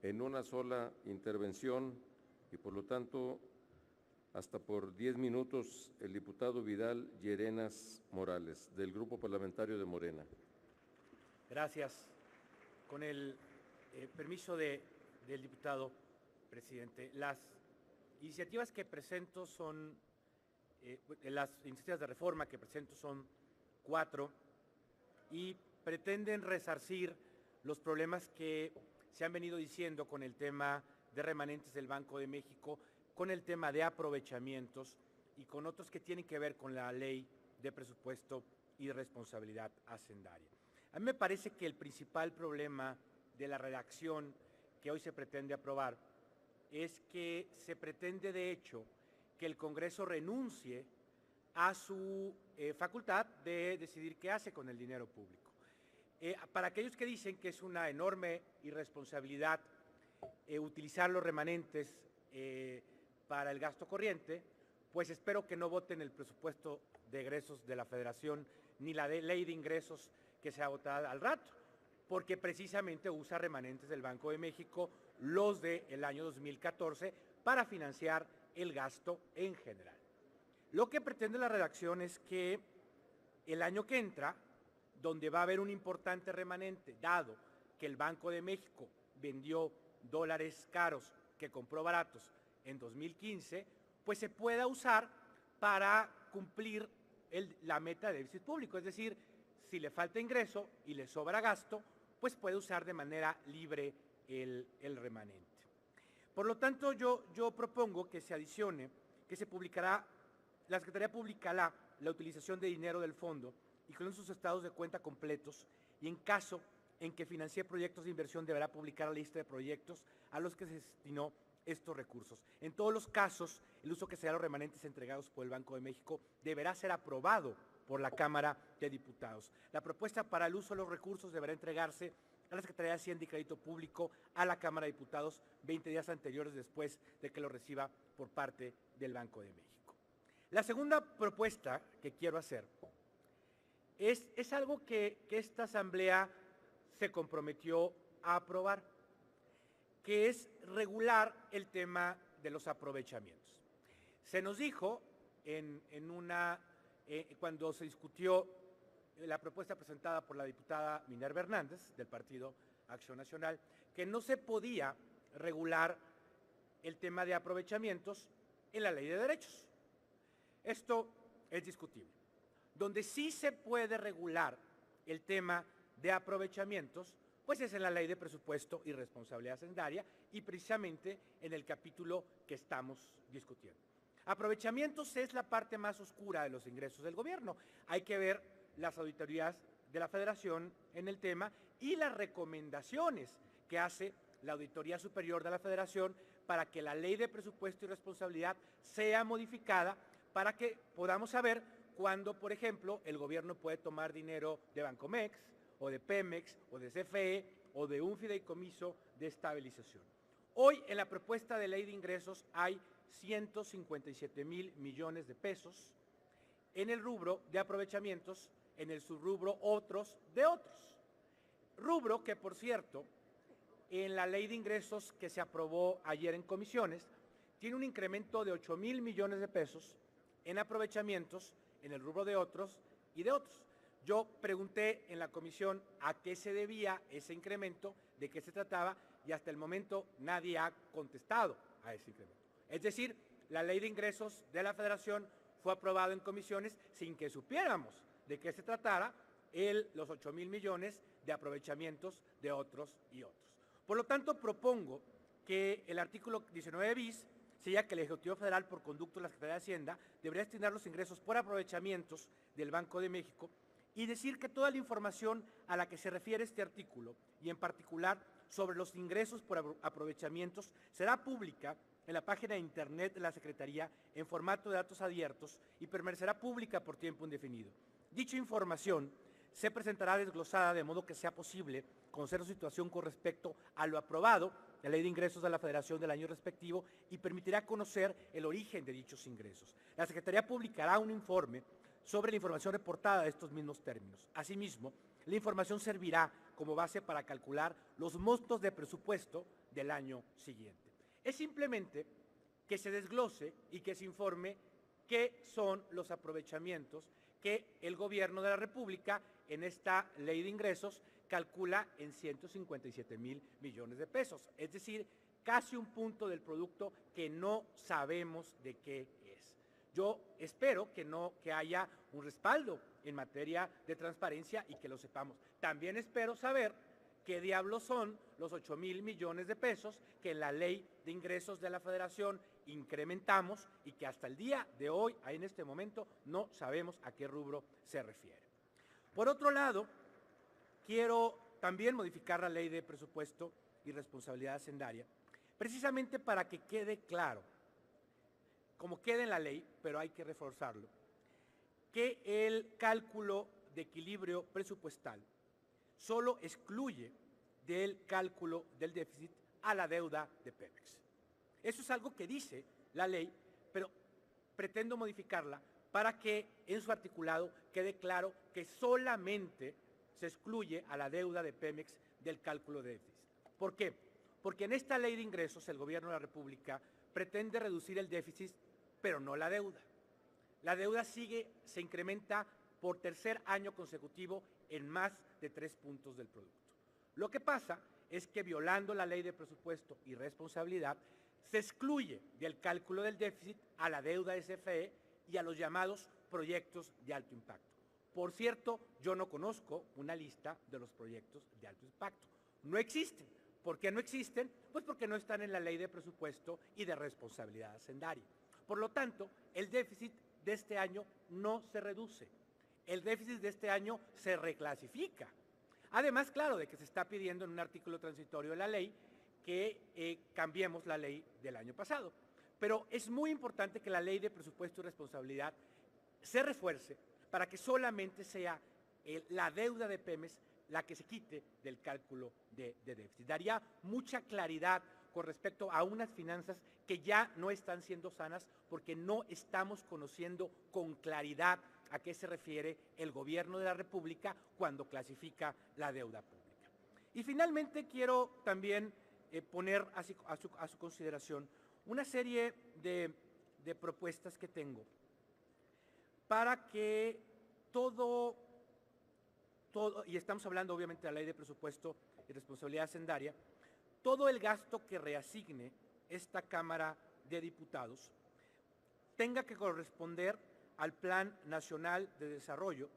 en una sola intervención y por lo tanto hasta por 10 minutos el diputado Vidal Llerenas Morales, del Grupo Parlamentario de Morena. Gracias. Con el permiso del diputado presidente, las iniciativas que presento son, las iniciativas de reforma que presento son 4 y pretenden resarcir los problemas que se han venido diciendo con el tema de remanentes del Banco de México, con el tema de aprovechamientos y con otros que tienen que ver con la ley de presupuesto y de responsabilidad hacendaria. A mí me parece que el principal problema de la redacción que hoy se pretende aprobar es que se pretende de hecho que el Congreso renuncie a su facultad de decidir qué hace con el dinero público. Para aquellos que dicen que es una enorme irresponsabilidad utilizar los remanentes para el gasto corriente, pues espero que no voten el presupuesto de egresos de la Federación ni la ley de ingresos que se ha votado al rato, porque precisamente usa remanentes del Banco de México, los del año 2014, para financiar el gasto en general. Lo que pretende la redacción es que el año que entra, donde va a haber un importante remanente, dado que el Banco de México vendió dólares caros que compró baratos en 2015, pues se pueda usar para cumplir la meta de déficit público. Es decir, si le falta ingreso y le sobra gasto, pues puede usar de manera libre el remanente. Por lo tanto, yo propongo que se adicione, que se publicará, la Secretaría publicará la utilización de dinero del fondo y con sus estados de cuenta completos, y en caso en que financie proyectos de inversión deberá publicar la lista de proyectos a los que se destinó estos recursos. En todos los casos, el uso que se da de los remanentes entregados por el Banco de México deberá ser aprobado por la Cámara de Diputados. La propuesta para el uso de los recursos deberá entregarse a la Secretaría de Hacienda y Crédito Público a la Cámara de Diputados 20 días anteriores después de que lo reciba por parte del Banco de México. La segunda propuesta que quiero hacer es algo que esta Asamblea se comprometió a aprobar, que es regular el tema de los aprovechamientos. Se nos dijo cuando se discutió la propuesta presentada por la diputada Minerva Hernández, del Partido Acción Nacional, que no se podía regular el tema de aprovechamientos en la Ley de Derechos. Esto es discutible. Donde sí se puede regular el tema de aprovechamientos, pues es en la Ley de Presupuesto y Responsabilidad Hacendaria y precisamente en el capítulo que estamos discutiendo. Aprovechamientos es la parte más oscura de los ingresos del gobierno. Hay que ver las auditorías de la Federación en el tema y las recomendaciones que hace la Auditoría Superior de la Federación para que la Ley de Presupuesto y Responsabilidad sea modificada para que podamos saber cuándo, por ejemplo, el gobierno puede tomar dinero de Bancomex o de Pemex o de CFE o de un fideicomiso de estabilización. Hoy en la propuesta de ley de ingresos hay 157,000 millones de pesos en el rubro de aprovechamientos, en el subrubro otros de otros. Rubro que, por cierto, en la ley de ingresos que se aprobó ayer en comisiones, tiene un incremento de 8,000 millones de pesos en aprovechamientos, en el rubro de otros y de otros. Yo pregunté en la comisión a qué se debía ese incremento, de qué se trataba, y hasta el momento nadie ha contestado a ese incremento. Es decir, la ley de ingresos de la Federación fue aprobada en comisiones sin que supiéramos de qué se tratara los 8,000 millones de aprovechamientos de otros y otros. Por lo tanto, propongo que el artículo 19 bis sería que el Ejecutivo Federal, por conducto de la Secretaría de Hacienda, debería destinar los ingresos por aprovechamientos del Banco de México y decir que toda la información a la que se refiere este artículo, y en particular sobre los ingresos por aprovechamientos, será pública en la página de internet de la Secretaría en formato de datos abiertos y permanecerá pública por tiempo indefinido. Dicha información se presentará desglosada de modo que sea posible conocer su situación con respecto a lo aprobado, la Ley de Ingresos de la Federación del año respectivo, y permitirá conocer el origen de dichos ingresos. La Secretaría publicará un informe sobre la información reportada de estos mismos términos. Asimismo, la información servirá como base para calcular los montos de presupuesto del año siguiente. Es simplemente que se desglose y que se informe qué son los aprovechamientos que el Gobierno de la República en esta ley de ingresos calcula en 157,000 millones de pesos, es decir, casi un punto del producto que no sabemos de qué es. Yo espero que haya un respaldo en materia de transparencia y que lo sepamos. También espero saber qué diablos son los 8,000 millones de pesos que en la Ley de Ingresos de la Federación incrementamos y que hasta el día de hoy, en este momento, no sabemos a qué rubro se refiere. Por otro lado, quiero también modificar la Ley de Presupuesto y Responsabilidad Hacendaria, precisamente para que quede claro, como queda en la ley, pero hay que reforzarlo, que el cálculo de equilibrio presupuestal solo excluye del cálculo del déficit a la deuda de Pemex. Eso es algo que dice la ley, pero pretendo modificarla para que en su articulado quede claro que solamente se excluye a la deuda de Pemex del cálculo de déficit. ¿Por qué? Porque en esta ley de ingresos el Gobierno de la República pretende reducir el déficit, pero no la deuda. La deuda se incrementa por tercer año consecutivo en más de 3 puntos del producto. Lo que pasa es que violando la Ley de Presupuesto y Responsabilidad, se excluye del cálculo del déficit a la deuda SFE y a los llamados proyectos de alto impacto. Por cierto, yo no conozco una lista de los proyectos de alto impacto. No existen. ¿Por qué no existen? Pues porque no están en la Ley de Presupuesto y de Responsabilidad Hacendaria. Por lo tanto, el déficit de este año no se reduce. El déficit de este año se reclasifica. Además, claro, de que se está pidiendo en un artículo transitorio de la ley que cambiemos la ley del año pasado. Pero es muy importante que la Ley de Presupuesto y Responsabilidad se refuerce para que solamente sea la deuda de Pemex la que se quite del cálculo de déficit. Daría mucha claridad con respecto a unas finanzas que ya no están siendo sanas porque no estamos conociendo con claridad a qué se refiere el Gobierno de la República cuando clasifica la deuda pública. Y finalmente quiero también poner a su consideración una serie de propuestas que tengo para que todo, y estamos hablando obviamente de la Ley de Presupuesto y Responsabilidad Hacendaria, todo el gasto que reasigne esta Cámara de Diputados tenga que corresponder al Plan Nacional de Desarrollo,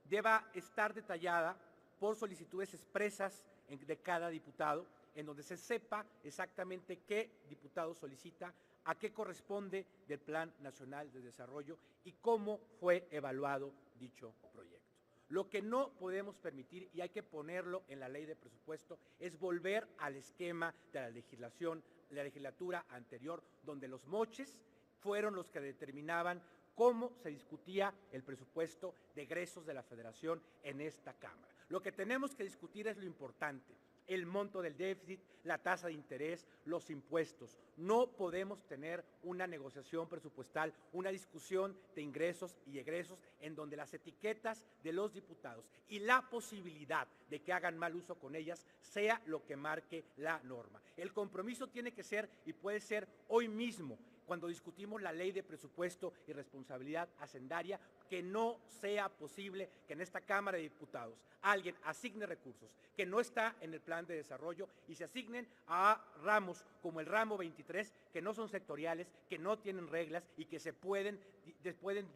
deba estar detallada por solicitudes expresas de cada diputado, en donde se sepa exactamente qué diputado solicita, a qué corresponde del Plan Nacional de Desarrollo y cómo fue evaluado dicho proyecto. Lo que no podemos permitir, y hay que ponerlo en la Ley de Presupuesto, es volver al esquema de la legislatura anterior, donde los moches fueron los que determinaban cómo se discutía el presupuesto de egresos de la Federación en esta Cámara. Lo que tenemos que discutir es lo importante: el monto del déficit, la tasa de interés, los impuestos. No podemos tener una negociación presupuestal, una discusión de ingresos y egresos en donde las etiquetas de los diputados y la posibilidad de que hagan mal uso con ellas sea lo que marque la norma. El compromiso tiene que ser, y puede ser hoy mismo, cuando discutimos la Ley de Presupuesto y Responsabilidad Hacendaria, que no sea posible que en esta Cámara de Diputados alguien asigne recursos que no está en el plan de desarrollo y se asignen a ramos como el ramo 23, que no son sectoriales, que no tienen reglas y que se pueden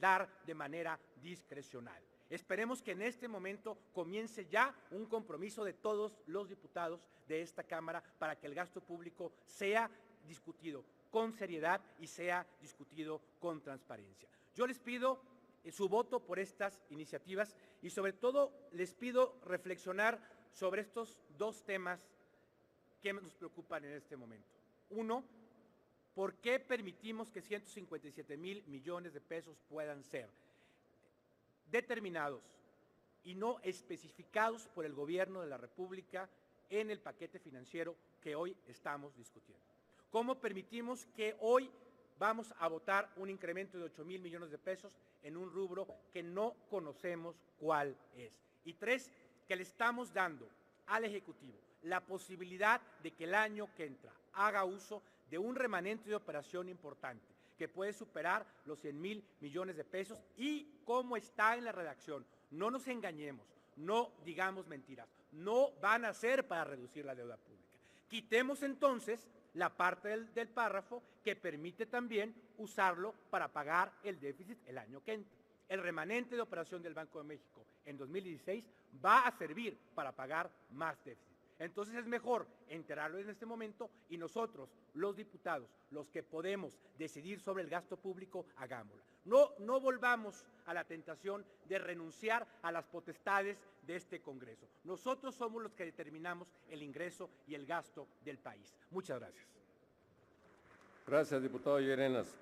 dar de manera discrecional. Esperemos que en este momento comience ya un compromiso de todos los diputados de esta Cámara para que el gasto público sea discutido con seriedad y sea discutido con transparencia. Yo les pido su voto por estas iniciativas y sobre todo les pido reflexionar sobre estos dos temas que nos preocupan en este momento. Uno, ¿por qué permitimos que 157,000 millones de pesos puedan ser determinados y no especificados por el Gobierno de la República en el paquete financiero que hoy estamos discutiendo? ¿Cómo permitimos que hoy vamos a votar un incremento de 8,000 millones de pesos en un rubro que no conocemos cuál es. Y 3, que le estamos dando al Ejecutivo la posibilidad de que el año que entra haga uso de un remanente de operación importante que puede superar los 100,000 millones de pesos y como está en la redacción, no nos engañemos, no digamos mentiras, no van a ser para reducir la deuda pública. Quitemos entonces la parte del párrafo que permite también usarlo para pagar el déficit el año que entra. El remanente de operación del Banco de México en 2016 va a servir para pagar más déficit. Entonces es mejor enterarlo en este momento y nosotros, los diputados, los que podemos decidir sobre el gasto público, hagámoslo. No volvamos a la tentación de renunciar a las potestades de este Congreso. Nosotros somos los que determinamos el ingreso y el gasto del país. Muchas gracias. Gracias, diputado Llerenas.